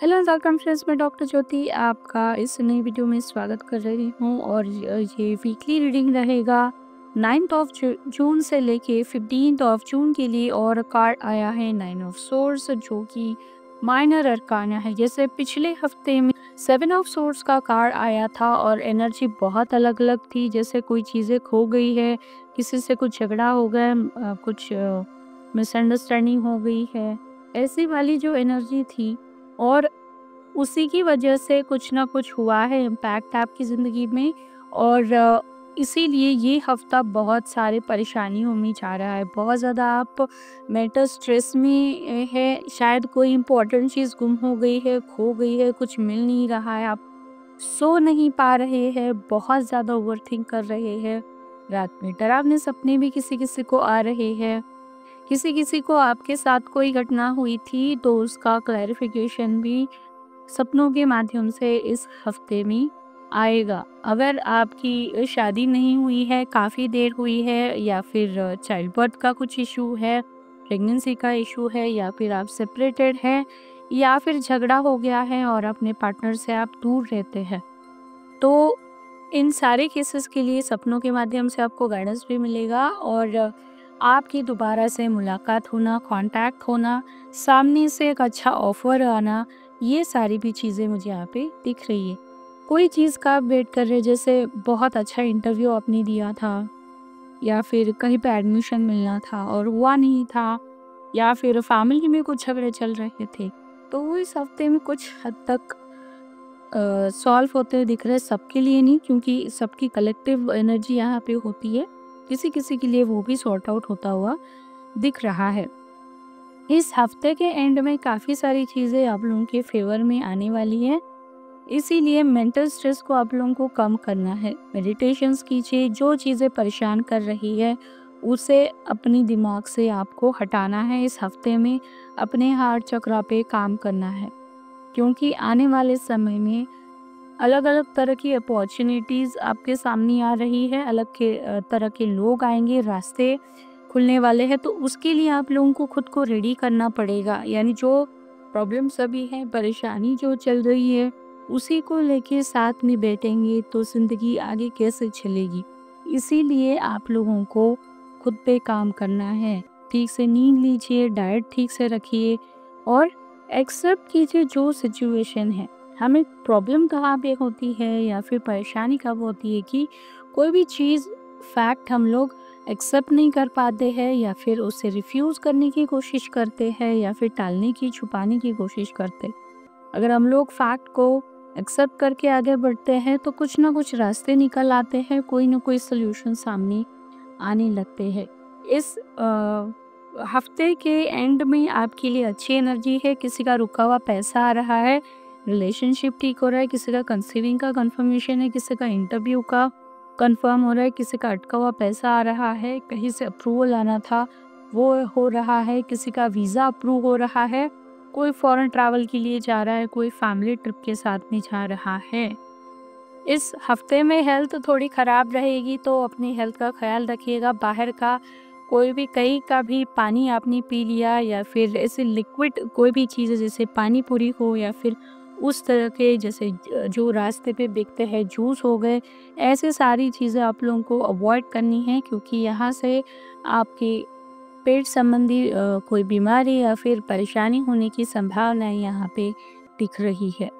Hello welcome friends, मैं doctor ज्योति आपका इस नई वीडियो में स्वागत कर रही हूँ। और ये वीकली रीडिंग रहेगा 9th ऑफ जून से लेके 15th ऑफ जून के लिए। और कार्ड आया है 9 ऑफ सोर्स, जो कि माइनर अरकाना है। जैसे पिछले हफ्ते में 7 ऑफ सोर्स का कार्ड आया था और एनर्जी बहुत अलग अलग थी। जैसे कोई चीज़ें खो गई है, किसी से कुछ झगड़ा हो गया, कुछ मिसअंडरस्टैंडिंग हो गई है, ऐसी वाली जो एनर्जी थी। और उसी की वजह से कुछ ना कुछ हुआ है इम्पैक्ट आपकी ज़िंदगी में। और इसीलिए ये हफ्ता बहुत सारे परेशानियों में जा रहा है। बहुत ज़्यादा आप मेंटल स्ट्रेस में है। शायद कोई इम्पोर्टेंट चीज़ गुम हो गई है, खो गई है, कुछ मिल नहीं रहा है, आप सो नहीं पा रहे हैं, बहुत ज़्यादा ओवरथिंक कर रहे हैं। रात में डरावने सपने भी किसी किसी को आ रहे हैं। किसी किसी को आपके साथ कोई घटना हुई थी तो उसका क्लैरिफिकेशन भी सपनों के माध्यम से इस हफ्ते में आएगा। अगर आपकी शादी नहीं हुई है, काफ़ी देर हुई है, या फिर चाइल्ड बर्थ का कुछ इशू है, प्रेगनेंसी का इशू है, या फिर आप सेपरेटेड हैं, या फिर झगड़ा हो गया है और अपने पार्टनर से आप दूर रहते हैं, तो इन सारे केसेस के लिए सपनों के माध्यम से आपको गाइडेंस भी मिलेगा। और आपकी दोबारा से मुलाकात होना, कांटेक्ट होना, सामने से एक अच्छा ऑफर आना, ये सारी भी चीज़ें मुझे यहाँ पे दिख रही है। कोई चीज़ का आप वेट कर रहे हैं, जैसे बहुत अच्छा इंटरव्यू आपने दिया था, या फिर कहीं पे एडमिशन मिलना था और हुआ नहीं था, या फिर फैमिली में कुछ झगड़े चल रहे थे, तो वो इस हफ्ते में कुछ हद तक सॉल्व होते हुए दिख रहे हैं। सबके लिए नहीं, क्योंकि सबकी कलेक्टिव एनर्जी यहाँ पे होती है। किसी किसी के लिए वो भी सॉर्ट आउट होता हुआ दिख रहा है। इस हफ्ते के एंड में काफ़ी सारी चीज़ें आप लोगों के फेवर में आने वाली हैं। इसीलिए मेंटल स्ट्रेस को आप लोगों को कम करना है। मेडिटेशंस कीजिए। जो चीज़ें परेशान कर रही है उसे अपनी दिमाग से आपको हटाना है। इस हफ्ते में अपने हार्ट चक्रा पे काम करना है, क्योंकि आने वाले समय में अलग अलग तरह की अपॉर्चुनिटीज़ आपके सामने आ रही है। तरह के लोग आएंगे, रास्ते खुलने वाले हैं, तो उसके लिए आप लोगों को खुद को रेडी करना पड़ेगा। यानी जो प्रॉब्लम्स अभी हैं, परेशानी जो चल रही है, उसी को लेके साथ में बैठेंगे तो ज़िंदगी आगे कैसे चलेगी। इसीलिए आप लोगों को खुद पे काम करना है। ठीक से नींद लीजिए, डाइट ठीक से रखिए, और एक्सेप्ट कीजिए जो सिचुएशन है। हमें प्रॉब्लम कहाँ पे होती है या फिर परेशानी कब होती है कि कोई भी चीज़, फैक्ट हम लोग एक्सेप्ट नहीं कर पाते हैं, या फिर उसे रिफ्यूज़ करने की कोशिश करते हैं, या फिर टालने की, छुपाने की कोशिश करते हैं। अगर हम लोग फैक्ट को एक्सेप्ट करके आगे बढ़ते हैं तो कुछ ना कुछ रास्ते निकल आते हैं, कोई ना कोई सोल्यूशन सामने आने लगते हैं। इस हफ्ते के एंड में आपके लिए अच्छी एनर्जी है। किसी का रुका हुआ पैसा आ रहा है, रिलेशनशिप ठीक हो रहा है, किसी का कंसीविंग का कंफर्मेशन है, किसी का इंटरव्यू का कंफर्म हो रहा है, किसी का अटका हुआ पैसा आ रहा है, कहीं से अप्रूवल आना था वो हो रहा है, किसी का वीज़ा अप्रूव हो रहा है, कोई फॉरेन ट्रैवल के लिए जा रहा है, कोई फैमिली ट्रिप के साथ में जा रहा है। इस हफ्ते में हेल्थ थोड़ी ख़राब रहेगी, तो अपनी हेल्थ का ख्याल रखिएगा। बाहर का कोई भी, कहीं का भी पानी आपने पी लिया, या फिर ऐसे लिक्विड कोई भी चीज़ जैसे पानी पूरी हो, या फिर उस तरह के जैसे जो रास्ते पे बिकते हैं जूस हो गए, ऐसे सारी चीज़ें आप लोगों को अवॉइड करनी है, क्योंकि यहाँ से आपके पेट संबंधी कोई बीमारी या फिर परेशानी होने की संभावना यहाँ पे दिख रही है।